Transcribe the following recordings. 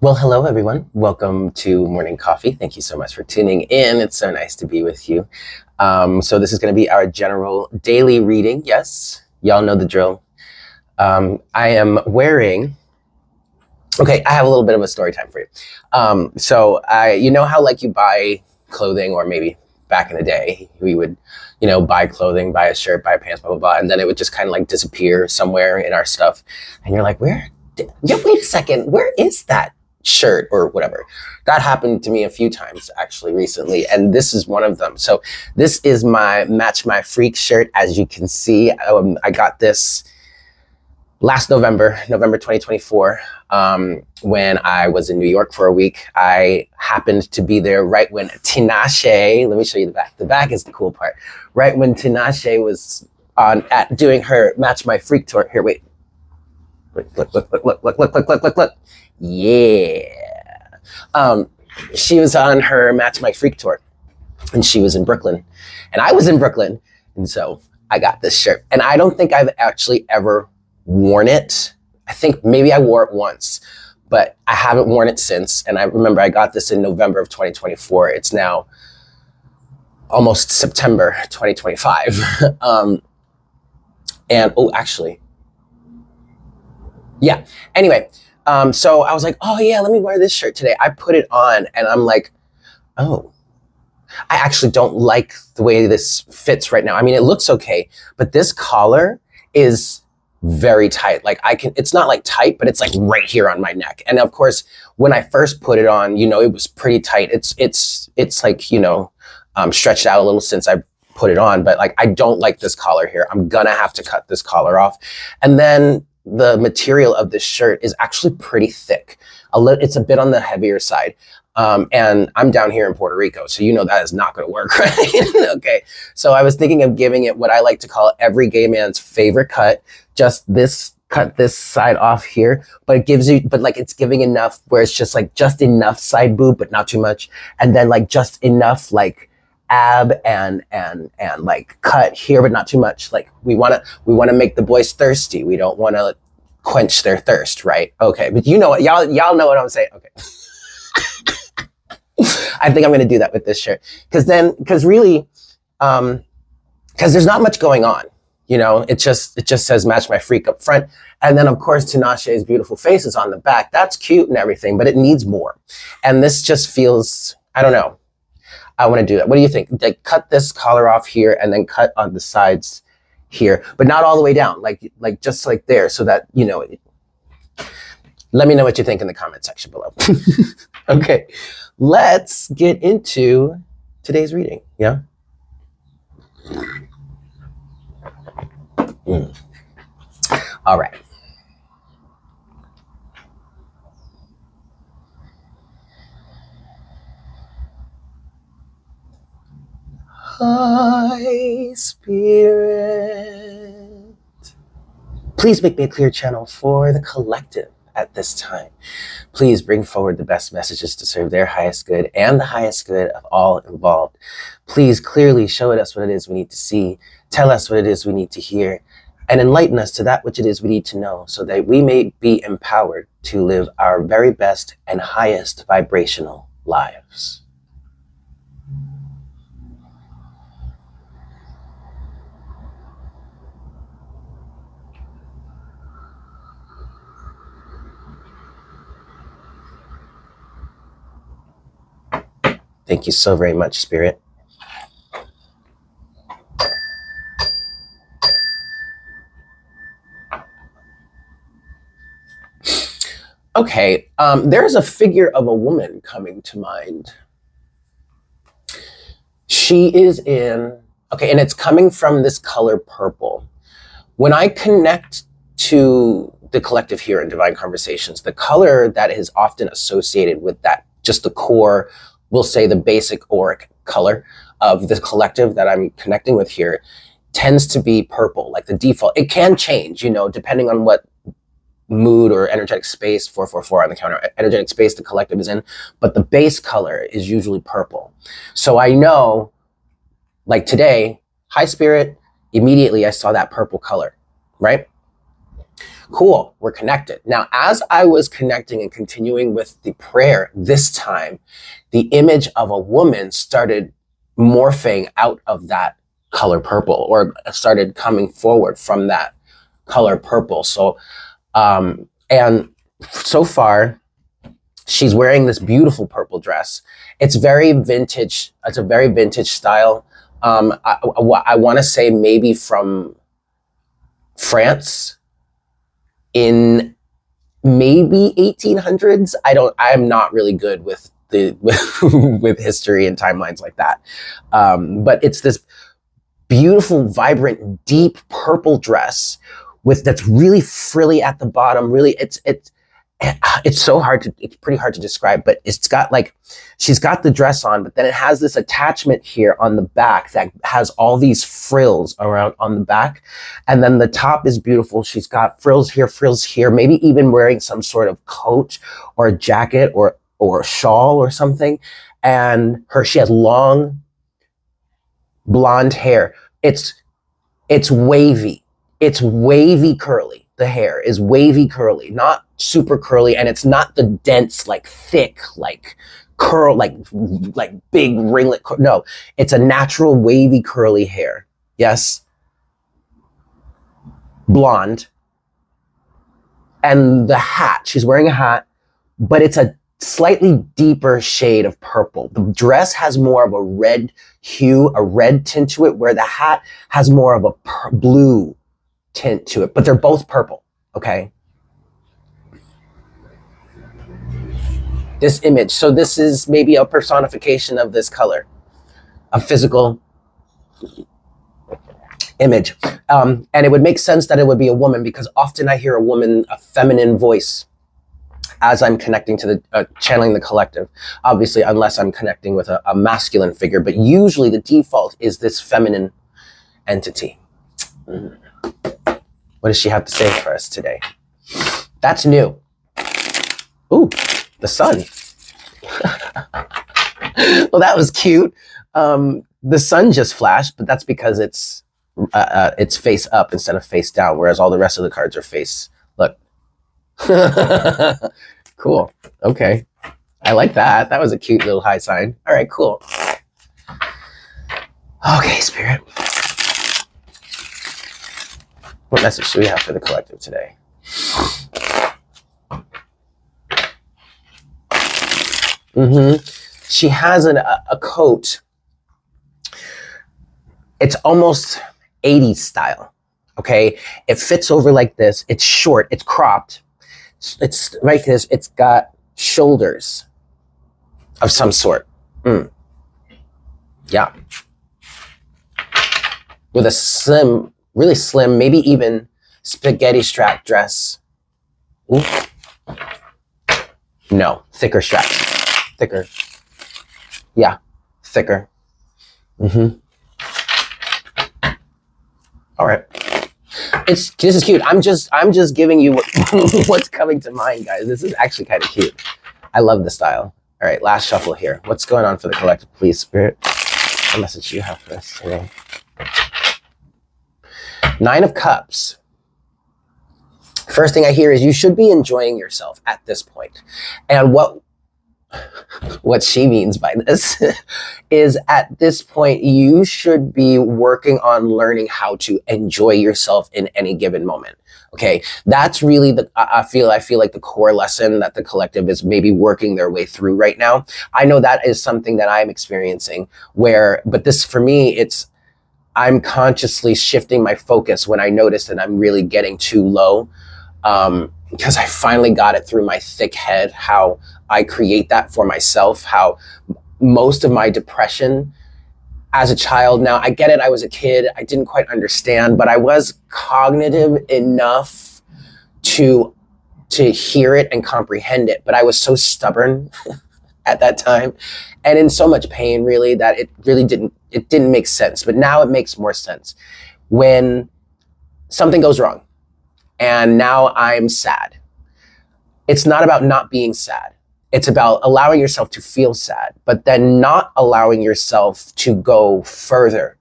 Well, hello everyone. Welcome to Morning Coffee. Thank you so much for tuning in. It's so nice to be with you. So this is going to be our general daily reading. Yes, y'all know the drill. I am wearing. Okay, I have a little bit of a story time for you. You know how like you buy clothing, or maybe back in the day we would, buy clothing, buy a shirt, buy pants, blah blah blah, and then it would just kind of like disappear somewhere in our stuff, and you're like, where? Yeah, wait a second, where is that shirt or whatever? That happened to me a few times actually recently, and this is one of them. So this is my Match My Freak shirt. As you can see, I got this last November 2024, when I was in New York for a week. I happened to be there right when Tinashe, let me show you the back. The back is the cool part. Right when Tinashe was doing her Match My Freak tour. Here, wait. Look. Yeah. She was on her Match My Freak tour, and she was in Brooklyn, and I was in Brooklyn, and so I got this shirt, and I don't think I've actually ever worn it. I think maybe I wore it once, but I haven't worn it since. And I remember I got this in November of 2024. It's now almost September 2025. Anyway, so I was like, oh yeah, let me wear this shirt today. I put it on and I'm like, oh, I actually don't like the way this fits right now. I mean, it looks okay, but this collar is very tight. Like it's not like tight, but it's like right here on my neck. And of course, when I first put it on, it was pretty tight. It's like, stretched out a little since I put it on, but like, I don't like this collar here. I'm gonna have to cut this collar off. And then the material of this shirt is actually pretty thick. It's a bit on the heavier side. And I'm down here in Puerto Rico, so that is not going to work, right? Okay, so I was thinking of giving it what I like to call every gay man's favorite cut. Just cut this side off here, but it's giving enough where it's just enough side boob, but not too much, and then like just enough like ab and like cut here, but not too much. Like we want to make the boys thirsty. We don't want to quench their thirst, right? Okay, but you know what, y'all know what I'm saying. Okay. I think I'm going to do that with this shirt because there's not much going on. It just says Match My Freak up front. And then of course, Tinashe's beautiful face is on the back. That's cute and everything, but it needs more. And this just feels, I don't know. I want to do that. What do you think? Like cut this collar off here and then cut on the sides here, but not all the way down, like just like there, so that, let me know what you think in the comment section below. Okay, let's get into today's reading. Yeah. All right. High Spirit, please make me a clear channel for the collective at this time. Please bring forward the best messages to serve their highest good and the highest good of all involved. Please clearly show us what it is we need to see, tell us what it is we need to hear, and enlighten us to that which it is we need to know, so that we may be empowered to live our very best and highest vibrational lives. Thank you so very much, Spirit. Okay, there's a figure of a woman coming to mind. She is and it's coming from this color purple. When I connect to the collective here in Divine Conversations, the color that is often associated with that, just the core, we'll say the basic auric color of the collective that I'm connecting with here, tends to be purple, like the default. It can change, depending on what mood or energetic space, 444 on the counter, energetic space the collective is in, but the base color is usually purple. So I know, like today, High Spirit, immediately I saw that purple color, right? Cool, we're connected. Now, as I was connecting and continuing with the prayer, this time, the image of a woman started morphing out of that color purple, or started coming forward from that color purple. So, and so far, she's wearing this beautiful purple dress. It's very vintage. It's a very vintage style. I want to say maybe from France in maybe 1800s. I'm not really good with with history and timelines like that. But it's this beautiful, vibrant, deep purple dress that's really frilly at the bottom. Really, it's pretty hard to describe, but it's got like, she's got the dress on, but then it has this attachment here on the back that has all these frills around on the back. And then the top is beautiful. She's got frills here, maybe even wearing some sort of coat or a jacket or a shawl or something. And she has long blonde hair. It's wavy. It's wavy curly. The hair is wavy curly, not super curly, and it's not the dense, like thick, like curl, like big ringlet. No, it's a natural wavy curly hair. Yes. Blonde. And the hat, she's wearing a hat, but it's a slightly deeper shade of purple. The dress has more of a red hue, a red tint to it, where the hat has more of a blue tint to it, but they're both purple. Okay. This image. So this is maybe a personification of this color, a physical image. And it would make sense that it would be a woman, because often I hear a feminine voice as I'm connecting to the, channeling the collective, obviously, unless I'm connecting with a masculine figure, but usually the default is this feminine entity. What does she have to say for us today? That's new. Ooh, the sun. Well, that was cute. The sun just flashed, but that's because it's face up instead of face down, whereas all the rest of the cards are face. Look. Cool. Okay. I like that. That was a cute little high sign. All right, cool. Okay, Spirit. What message do we have for the collective today? She has a coat. It's almost 80s style. Okay. It fits over like this. It's short. It's cropped. It's like this. It's got shoulders of some sort. Yeah. With a slim, really slim, maybe even spaghetti strap dress. Ooh. No, thicker straps. Thicker. Yeah, thicker. All right. This is cute. I'm just giving you what's coming to mind, guys. This is actually kind of cute. I love the style. All right, last shuffle here. What's going on for the collective, please, Spirit? What message do you have for us today? 9 of Cups. First thing I hear is you should be enjoying yourself at this point. And what she means by this is at this point, you should be working on learning how to enjoy yourself in any given moment. Okay. That's really I feel like the core lesson that the collective is maybe working their way through right now. I know that is something that I'm experiencing but this for me, I'm consciously shifting my focus when I notice that I'm really getting too low. Because I finally got it through my thick head, how I create that for myself, how most of my depression as a child, now I get it, I was a kid, I didn't quite understand, but I was cognitive enough to hear it and comprehend it, but I was so stubborn at that time and in so much pain really that it didn't make sense. But now it makes more sense. When something goes wrong, and now I'm sad. It's not about not being sad. It's about allowing yourself to feel sad, but then not allowing yourself to go further.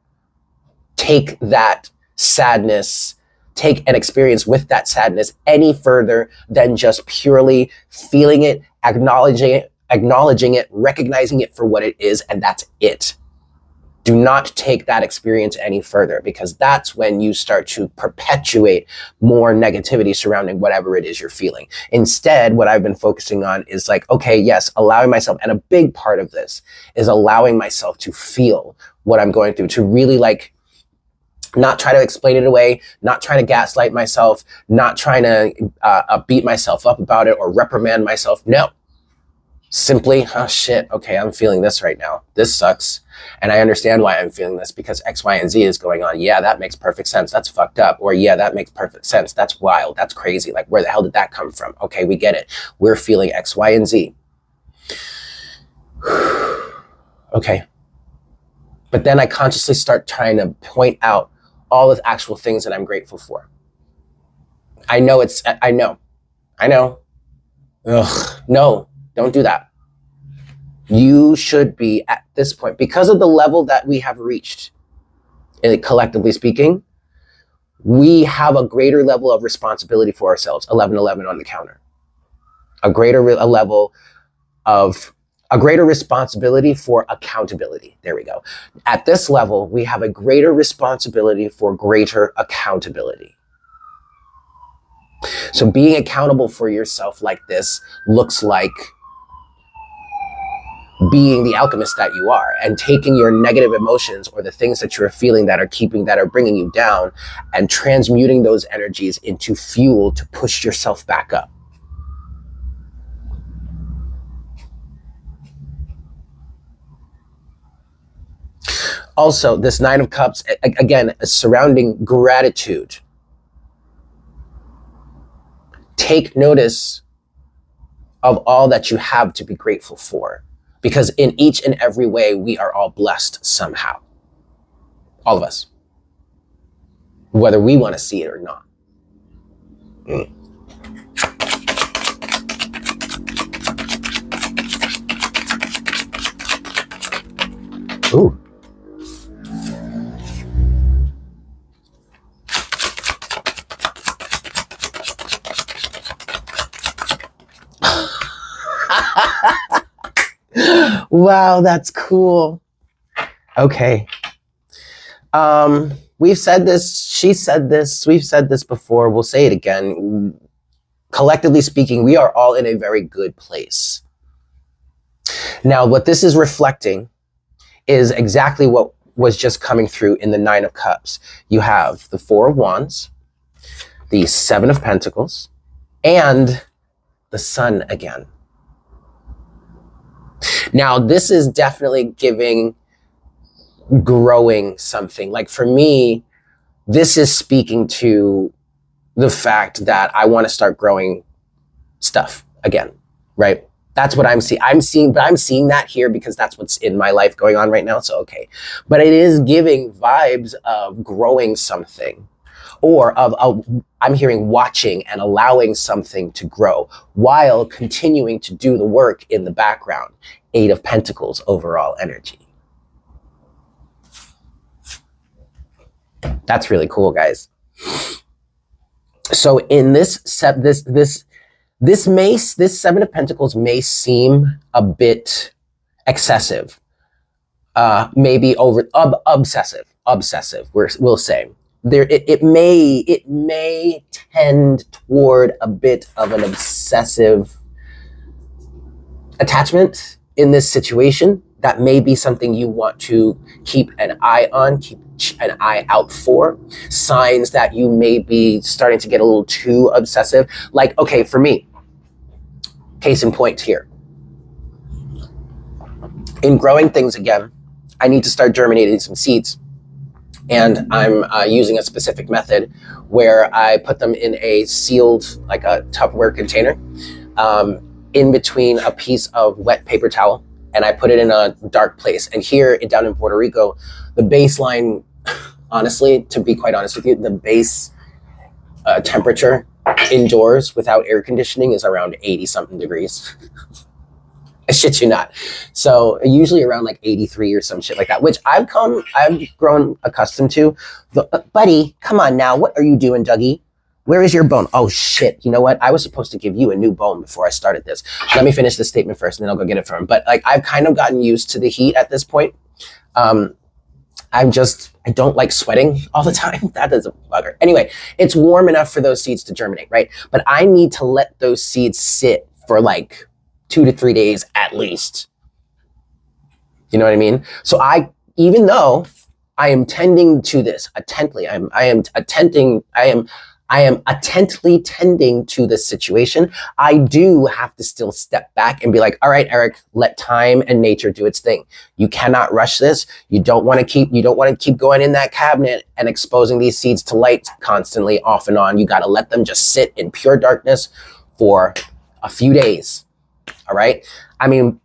Take that sadness take an experience with that sadness any further than just purely feeling it, acknowledging it, recognizing it for what it is, and that's it. Do not take that experience any further, because that's when you start to perpetuate more negativity surrounding whatever it is you're feeling. Instead, what I've been focusing on is like, okay, yes, allowing myself, and a big part of this is allowing myself to feel what I'm going through, to really like not try to explain it away, not trying to gaslight myself, not trying to beat myself up about it or reprimand myself. No. Simply, oh shit, okay, I'm feeling this right now. This sucks. And I understand why I'm feeling this, because X, Y, and Z is going on. Yeah, that makes perfect sense. That's fucked up. Or yeah, that makes perfect sense. That's wild. That's crazy. Like, where the hell did that come from? Okay, we get it. We're feeling X, Y, and Z. Okay. But then I consciously start trying to point out all the actual things that I'm grateful for. I know. Ugh, no. Don't do that. You should be, at this point, because of the level that we have reached, collectively speaking, we have a greater level of responsibility for ourselves. 1111 on the counter. A greater responsibility for accountability. There we go. At this level, we have a greater responsibility for greater accountability. So being accountable for yourself like this looks like being the alchemist that you are, and taking your negative emotions or the things that you're feeling that are bringing you down, and transmuting those energies into fuel to push yourself back up. Also, this Nine of Cups, again, surrounding gratitude. Take notice of all that you have to be grateful for. Because in each and every way, we are all blessed somehow. All of us. Whether we want to see it or not. Ooh. Wow, that's cool. Okay. We've said this, she said this, we've said this before, we'll say it again. Collectively speaking, we are all in a very good place. Now, what this is reflecting is exactly what was just coming through in the Nine of Cups. You have the Four of Wands, the Seven of Pentacles, and the Sun again. Now, this is definitely giving growing something. Like for me, this is speaking to the fact that I want to start growing stuff again, right? That's what I'm seeing. I'm seeing that here because that's what's in my life going on right now. So, okay. But it is giving vibes of growing something, or I'm hearing watching and allowing something to grow while continuing to do the work in the background. Eight of Pentacles overall energy. That's really cool, guys. So in this Seven of Pentacles may seem a bit excessive, maybe obsessive. We'll say there. It may tend toward a bit of an obsessive attachment in this situation. That may be something you want to keep an eye on, keep an eye out for. Signs that you may be starting to get a little too obsessive. Like, okay, for me, case in point here. In growing things again, I need to start germinating some seeds. And I'm using a specific method where I put them in a sealed, like a Tupperware container, in between a piece of wet paper towel, and I put it in a dark place. And here down in Puerto Rico, the baseline, honestly, to be quite honest with you, the base temperature indoors without air conditioning is around 80 something degrees. shit you not. So usually around like 83 or some shit like that, which I've grown accustomed to. Buddy, come on now. What are you doing, Dougie? Where is your bone? Oh shit. You know what? I was supposed to give you a new bone before I started this. Let me finish the statement first and then I'll go get it from him. But like, I've kind of gotten used to the heat at this point. I don't like sweating all the time. That is a bugger. Anyway, it's warm enough for those seeds to germinate, right? But I need to let those seeds sit for like 2 to 3 days at least. You know what I mean? So even though I am tending to this intently, I am intently tending to this situation, I do have to still step back and be like, all right, Eric, let time and nature do its thing. You cannot rush this. You don't want to keep going in that cabinet and exposing these seeds to light constantly off and on. You got to let them just sit in pure darkness for a few days. All right. I mean,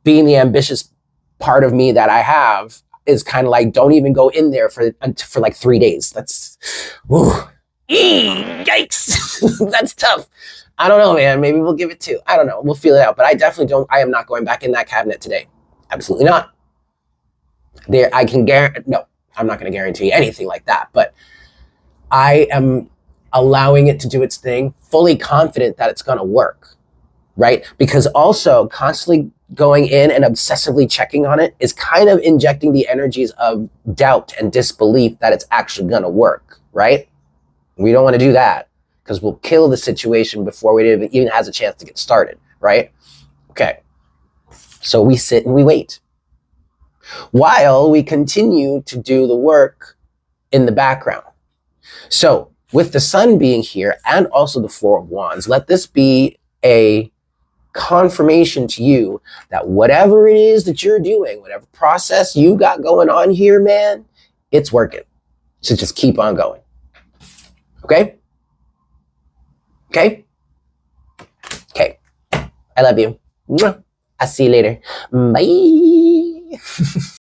being the ambitious part of me that I have is kind of like, don't even go in there for like 3 days. That's, whew. Yikes. That's tough. I don't know, man. Maybe we'll give it 2. I don't know. We'll feel it out. But I am not going back in that cabinet today. Absolutely not. No, I'm not going to guarantee anything like that. But I am allowing it to do its thing, fully confident that it's going to work, right? Because also constantly going in and obsessively checking on it is kind of injecting the energies of doubt and disbelief that it's actually going to work, right? We don't want to do that because we'll kill the situation before it even has a chance to get started, right? Okay. So we sit and we wait while we continue to do the work in the background. So with the sun being here and also the 4 of Wands, let this be a confirmation to you that whatever it is that you're doing, whatever process you got going on here, man, it's working. So just keep on going. Okay? Okay? Okay. I love you. I'll see you later. Bye.